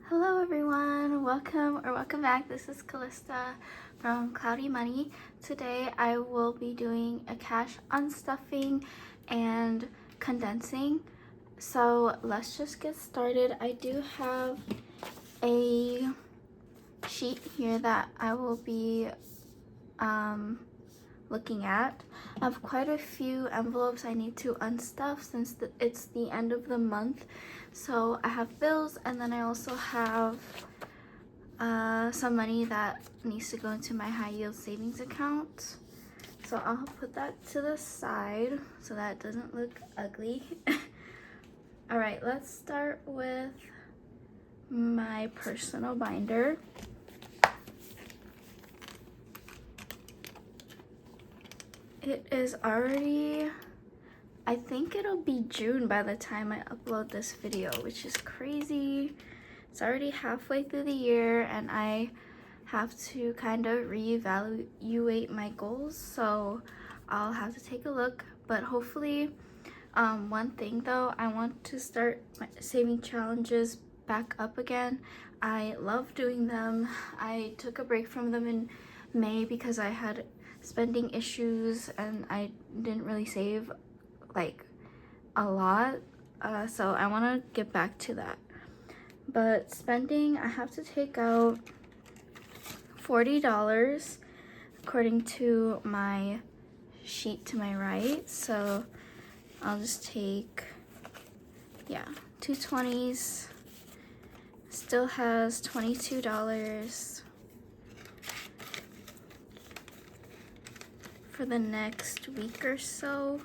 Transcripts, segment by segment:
Hello everyone, welcome back. This is Callista from CloudyMoney. Today I will be doing a cash unstuffing and condensing. So let's just get started. I do have a sheet here that I will be looking at. I have quite a few envelopes I need to unstuff since it's the end of the month. So I have bills, and then I also have some money that needs to go into my high yield savings account. So I'll put that to the side so that it doesn't look ugly. All right, let's start with my personal binder. It is already, I think it'll be June by the time I upload this video, which is crazy. It's already halfway through the year and I have to kind of reevaluate my goals, so I'll have to take a look. But hopefully, one thing though, I want to start my saving challenges back up again. I love doing them. I took a break from them in May because I had spending issues and I didn't really save like a lot, so I want to get back to that. But spending, I have to take out $40 according to my sheet to my right, so I'll just take, yeah, two 20s. Still has $22 for the next week or so.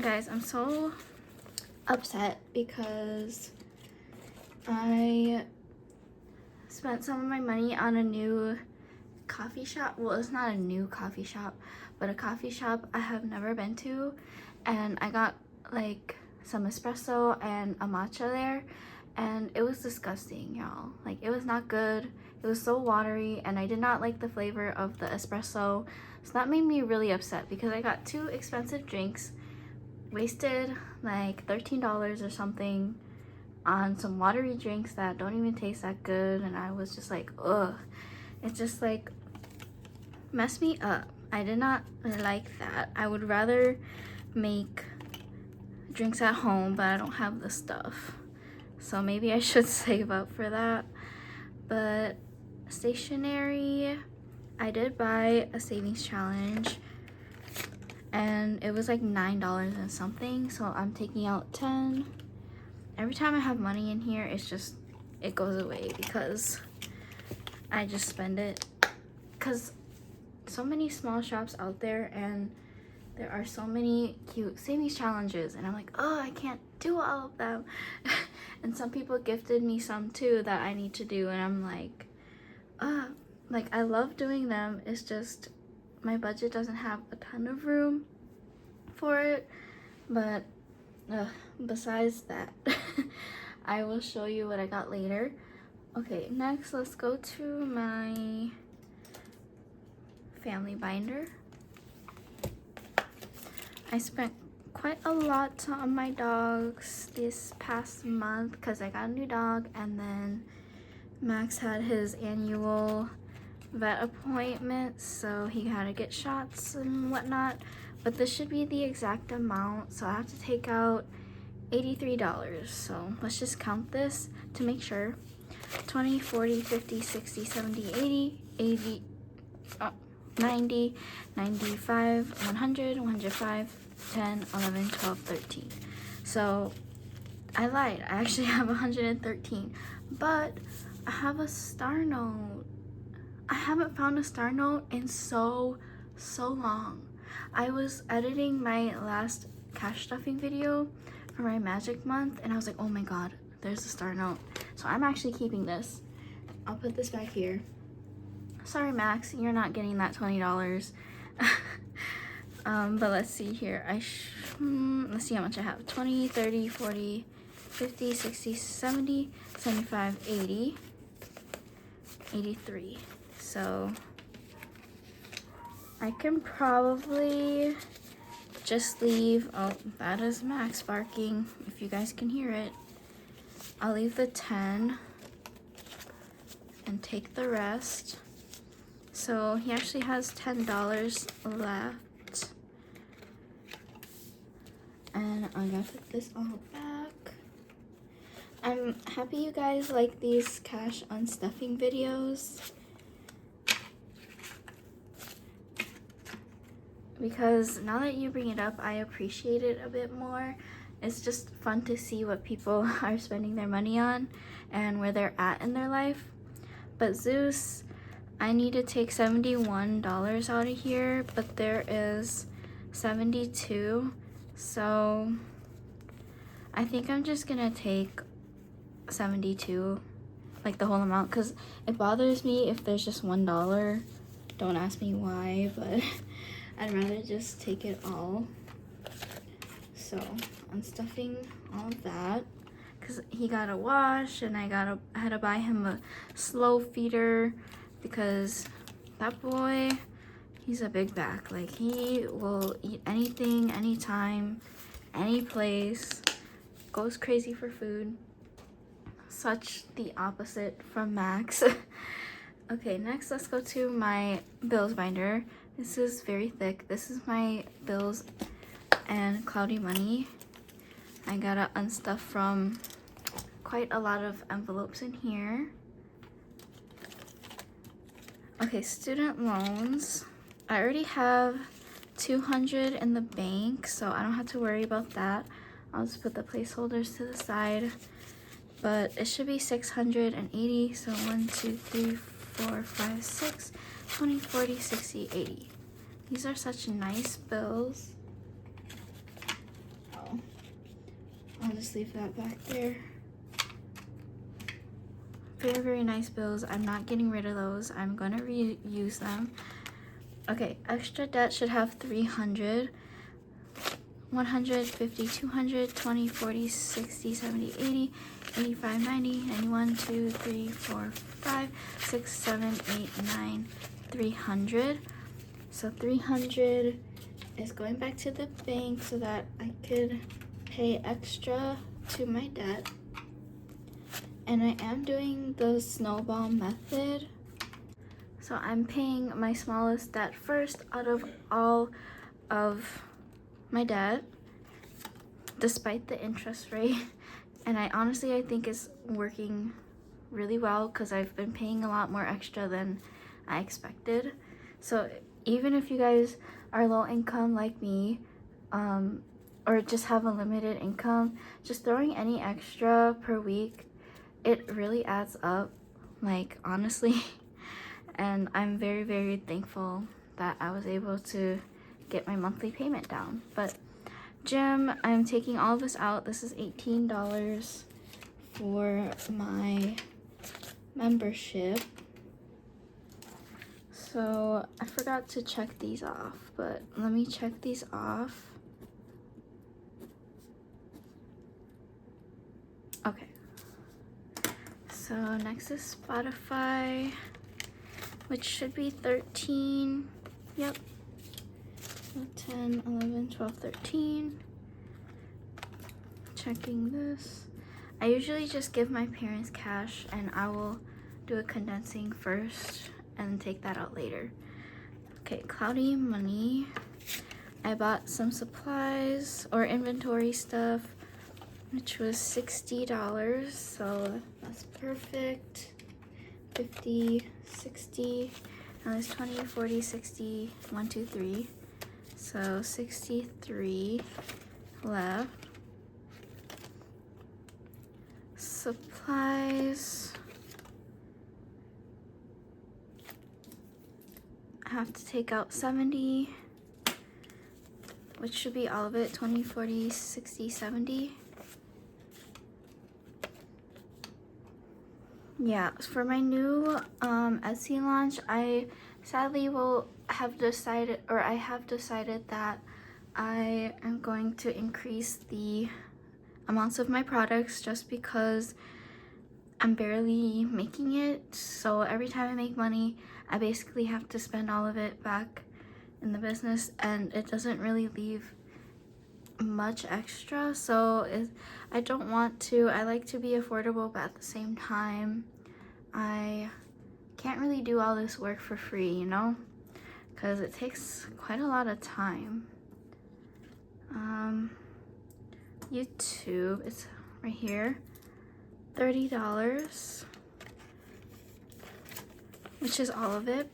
Guys, I'm so upset because I spent some of my money on a new coffee shop. Well, it's not a new coffee shop, but a coffee shop I have never been to, and I got like some espresso and a matcha there, and it was disgusting, y'all. Like, it was not good. It was so watery, and I did not like the flavor of the espresso, so that made me really upset because I got two expensive drinks, wasted like $13 or something on some watery drinks that don't even taste that good, and I was just like, ugh. It just like messed me up. I did not like that. I would rather make drinks at home, but I don't have the stuff, so maybe I should save up for that. But stationery, I did buy a savings challenge and it was like $9 and something, so I'm taking out 10. Every time I have money in here, it goes away because I just spend it, because so many small shops out there and there are so many cute savings challenges, and I'm like, oh, I can't do all of them. And some people gifted me some too that I need to do, and I'm like, like, I love doing them. It's just my budget doesn't have a ton of room for it. But besides that, I will show you what I got later. Okay, next let's go to my family binder. I spent quite a lot on my dogs this past month because I got a new dog, and then Max had his annual vet appointment, so he had to get shots and whatnot. But this should be the exact amount, so I have to take out $83. So let's just count this to make sure. 20, 40, 50, 60, 70, 80, 90, 95, 100, 105, 10, 11, 12, 13. So I lied. I actually have 113, but I have a star note. I haven't found a star note in so long. I was editing my last cash stuffing video for my magic month, and I was like, oh my god, there's a star note. So I'm actually keeping this. I'll put this back here. Sorry, Max, you're not getting that $20. But let's see here. Let's see how much I have. 20, 30, 40, 50, 60, 70, 75, 80, 83. So I can probably just leave. Oh, that is Max barking, if you guys can hear it. I'll leave the 10 and take the rest. So he actually has $10 left. And I'm gonna put this all back. I'm happy you guys like these cash unstuffing videos, because now that you bring it up, I appreciate it a bit more. It's just fun to see what people are spending their money on and where they're at in their life. But Zeus, I need to take $71 out of here, but there is 72. So I think I'm just gonna take 72, like the whole amount, because it bothers me if there's just $1. Don't ask me why, but I'd rather just take it all. So I'm stuffing all of that because he got a wash, and I had to buy him a slow feeder because that boy, he's a big back. Like, he will eat anything, anytime, any place, goes crazy for food. Such the opposite from Max. Okay, next let's go to my bills binder. This is very thick. This is my bills and CloudyMoney. I gotta unstuff from quite a lot of envelopes in here. Okay, student loans. I already have 200 in the bank, so I don't have to worry about that. I'll just put the placeholders to the side. But it should be 680, so 1, 2, 3, 4, 5, 6, 20, 40, 60, 80. These are such nice bills. Oh, I'll just leave that back there. Very, very nice bills. I'm not getting rid of those. I'm gonna reuse them. Okay, extra debt should have 300. 100, 50, 200, 20, 40, 60, 70, 80, 85, 90, 91, 2, 3, 4, 5, 6, 7, 8, 9, 300. So 300 is going back to the bank so that I could pay extra to my debt. And I am doing the snowball method. So I'm paying my smallest debt first out of all of my debt, despite the interest rate. And I think it's working really well because I've been paying a lot more extra than I expected. So even if you guys are low income like me, or just have a limited income, just throwing any extra per week, it really adds up, like, honestly. And I'm very, very thankful that I was able to get my monthly payment down. But gym, I'm taking all of this out. This is $18 for my membership. So I forgot to check these off, but let me check these off. Okay. So next is Spotify, which should be 13. Yep. 10, 11, 12, 13. Checking this. I usually just give my parents cash, and I will do a condensing first and take that out later. Okay, CloudyMoney. I bought some supplies or inventory stuff, which was $60, so that's perfect. 50, 60, now there's 20, 40, 60, 1, 2, 3. So 63 left. Supplies. I have to take out 70, which should be all of it. 20, 40, 60, 70. Yeah, for my new Etsy launch, I sadly will have decided, or I have decided that I am going to increase the amounts of my products just because I'm barely making it. So every time I make money, I basically have to spend all of it back in the business, and it doesn't really leave much extra, so I don't want to. I like to be affordable, but at the same time, I can't really do all this work for free, you know, because it takes quite a lot of time. YouTube, it's right here, $30, which is all of it.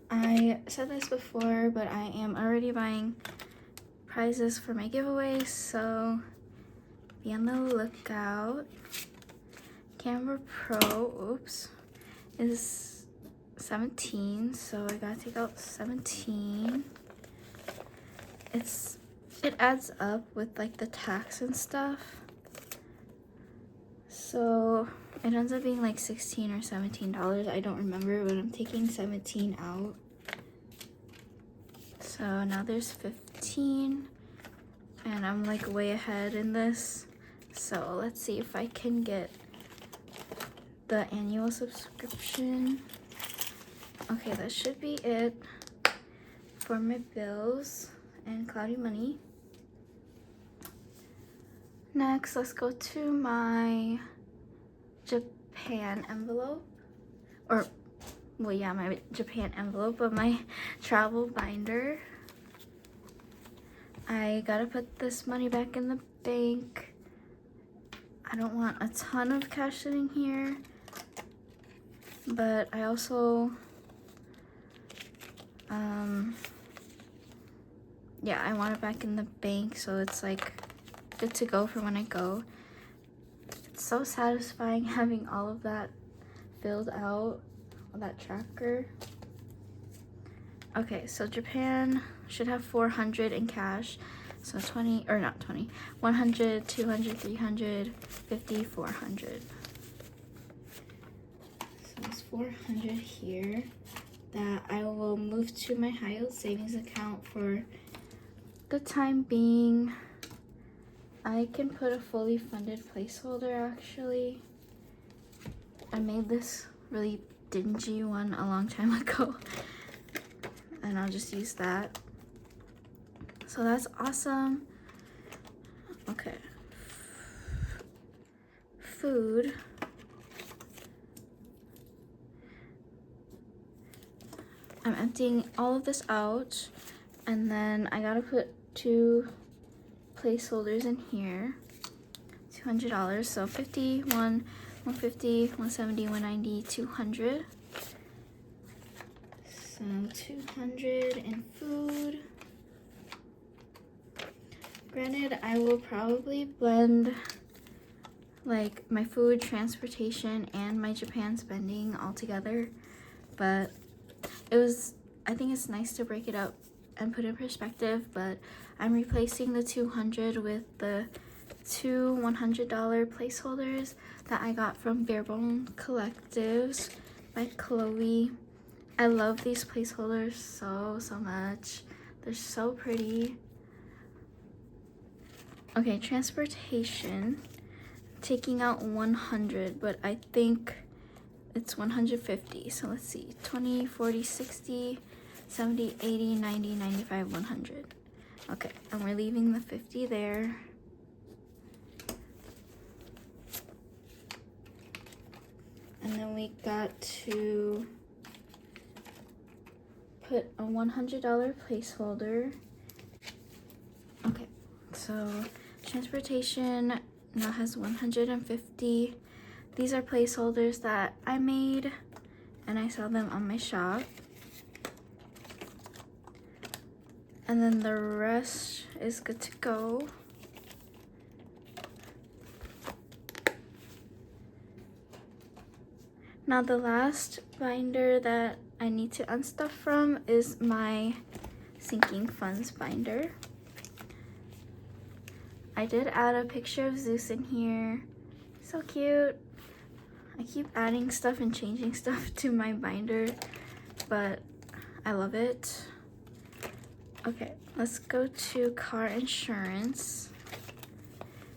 I said this before, but I am already buying prizes for my giveaways, so be on the lookout. Camera Pro, oops, is 17, so I gotta take out 17. It adds up with like the tax and stuff, so it ends up being like $16 or $17. I don't remember, but I'm taking 17 out. So now there's 15, and I'm like way ahead in this. So let's see if I can get the annual subscription. Okay, that should be it for my bills and CloudyMoney. Next, let's go to my Japan envelope, or well, yeah, my Japan envelope, but my travel binder. I gotta put this money back in the bank. I don't want a ton of cash sitting here, but I also yeah, I want it back in the bank, so it's like good to go for when I go. It's so satisfying having all of that filled out on that tracker. Okay, so Japan should have 400 in cash. So 20, or not 20, 100, 200, 300, 50, 400. So it's 400 here that I will move to my high yield savings account for the time being. I can put a fully funded placeholder actually. I made this really dingy one a long time ago, and I'll just use that. So that's awesome. Okay. Food. I'm emptying all of this out, and then I gotta put 2 placeholders in here. $200, so 50, 150, 170, 190, 200. So 200 in food. Granted, I will probably blend like my food, transportation, and my Japan spending all together, but I think it's nice to break it up and put in perspective. But I'm replacing the 200 with the 2 $100 placeholders that I got from Barebone Collectives by Chloe. I love these placeholders so much. They're so pretty. Okay, transportation, taking out 100, but I think it's 150. So let's see, 20, 40, 60, 70, 80, 90, 95, 100. Okay, and we're leaving the 50 there. And then we got to put a $100 placeholder. Okay, so transportation now has 150. These are placeholders that I made and I sell them on my shop. And then the rest is good to go. Now the last binder that I need to unstuff from is my sinking funds binder. I did add a picture of Zeus in here. So cute. I keep adding stuff and changing stuff to my binder, but I love it. Okay, let's go to car insurance.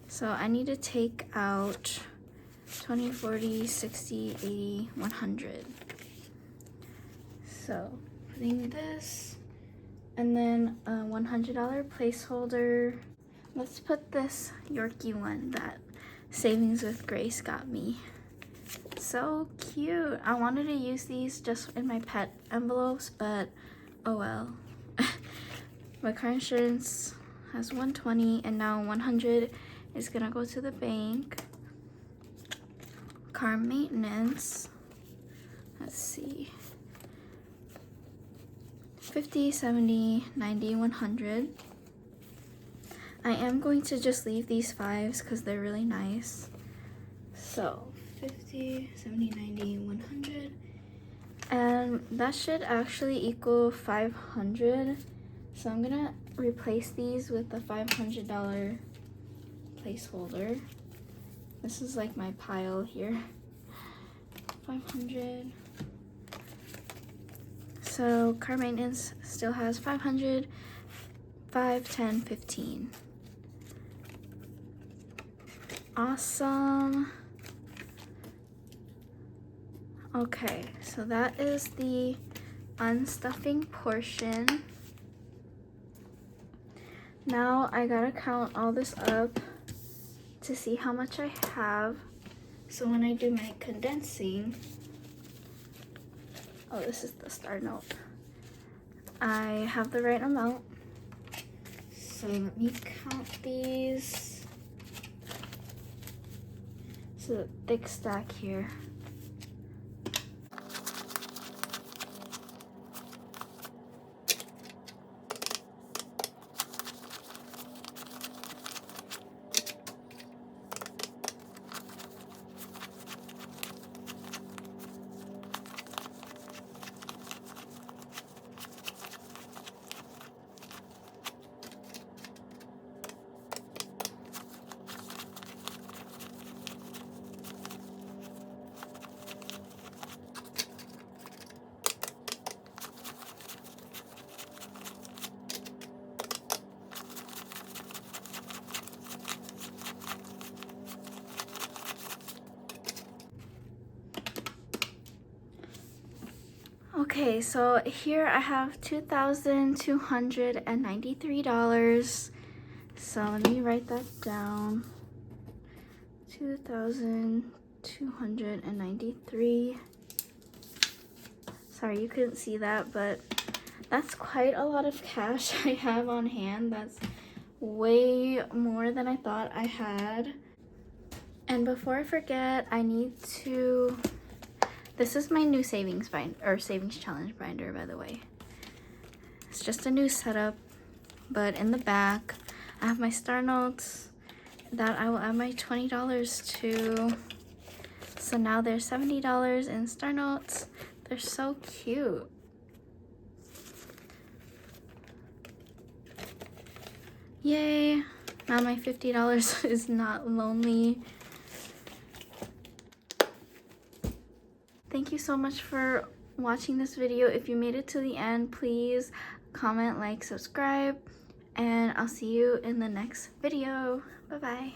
So I need to take out 20, 40, 60, 80, 100. So putting this And then a $100 placeholder. Let's put this Yorkie one that Savings with Grace got me. So cute. I wanted to use these just in my pet envelopes, but oh well. My car insurance has $120 and now $100 is gonna go to the bank. Car maintenance, let's see, 50, 70, 90, 100. I am going to just leave these 5s because they're really nice. So 50, 70, 90, 100. And that should actually equal 500. So I'm gonna replace these with the $500 placeholder. This is like my pile here. 500. So car maintenance still has 500, 5, 10, 15. Awesome. Okay, so that is the unstuffing portion. Now I gotta count all this up to see how much I have. So when I do my condensing, oh, this is the star note, I have the right amount. So let me count these. It's a thick stack here. Okay, so here I have $2,293. So let me write that down. 2,293. Sorry, you couldn't see that, but that's quite a lot of cash I have on hand. That's way more than I thought I had. And before I forget, I need to... This is my new savings binder, or savings challenge binder, by the way. It's just a new setup, but in the back, I have my star notes that I will add my $20 to. So now there's $70 in star notes. They're so cute. Yay! Now my $50 is not lonely. Thank you so much for watching this video. If you made it to the end, please comment, like, subscribe, and I'll see you in the next video. Bye-bye.